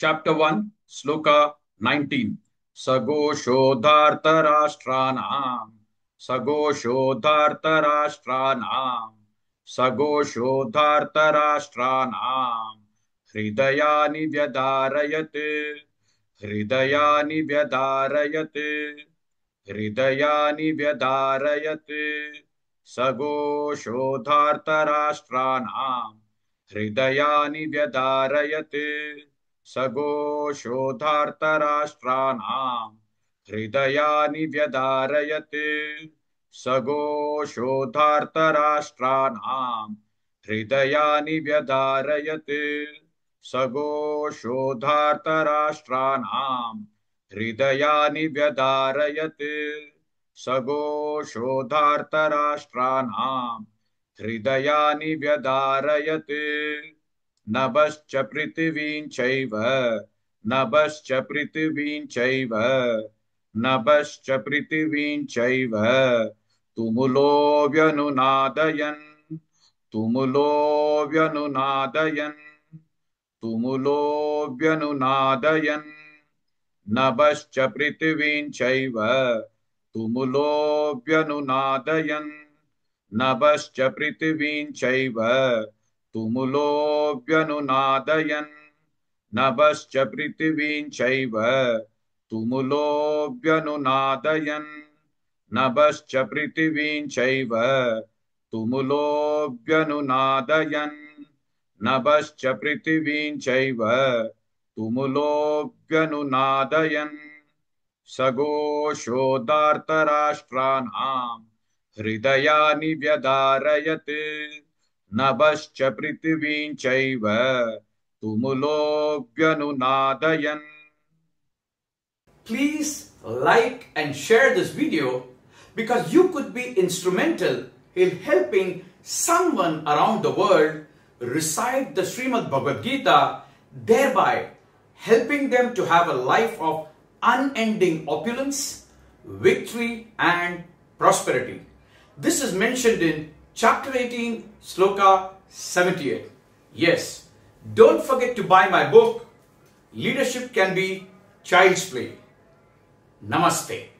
Chapter 1, Sloka 19. Sagoshodhartarashtraanam. Sagoshodhartarashtraanam. Sagoshodhartarashtraanam. Hridayani vyadarayate. Hridayani vyadarayate. Hridayani vyadarayate. Sagoshodhartarashtraanam. Hridayani vyadarayate. सगोषोधार्तराष्ट्राणाम् हृदयानि व्यदारयते सगोषोधार्तराष्ट्राणाम् हृदयानि व्यदारयते सगोषोधार्तराष्ट्राणाम् हृदयानि व्यदारयते सगोषोधार्तराष्ट्राणाम् हृदयानि व्यदारयते नभश्च पृथिवीं चैव नभश्च पृथिवीं चैव नभश्च पृथिवीं चैव तुमुलो व्यनुनादयन् तुमुलो व्यनुनादयन् तुमुलो व्यनुनादयन् नभश्च पृथिवीं चैव तुमुलो व्यनुनादयन् नभश्च पृथिवीं चैव तुमुलो व्यनुनादयन् नभश्च पृथिवीं चैव तुमुलो व्यनुनादयन् नभश्च पृथिवीं चैव तुमुलो व्यनुनादयन् नभश्च पृथिवीं चैव तुमुलो व्यनुनादयन् सगोषोधार्तराष्ट्राणाम् हृदयानि व्यदारयते नभश्च पृथिवीं चैव तुमुलो व्यनुनादयन्. Please like and share this video because you could be instrumental in helping someone around the world recite the Srimad Bhagavad Gita, thereby helping them to have a life of unending opulence, victory and prosperity. This is mentioned in chapter 18, Sloka 78. Yes, don't forget to buy my book, Leadership Can Be Child's Play. Namaste.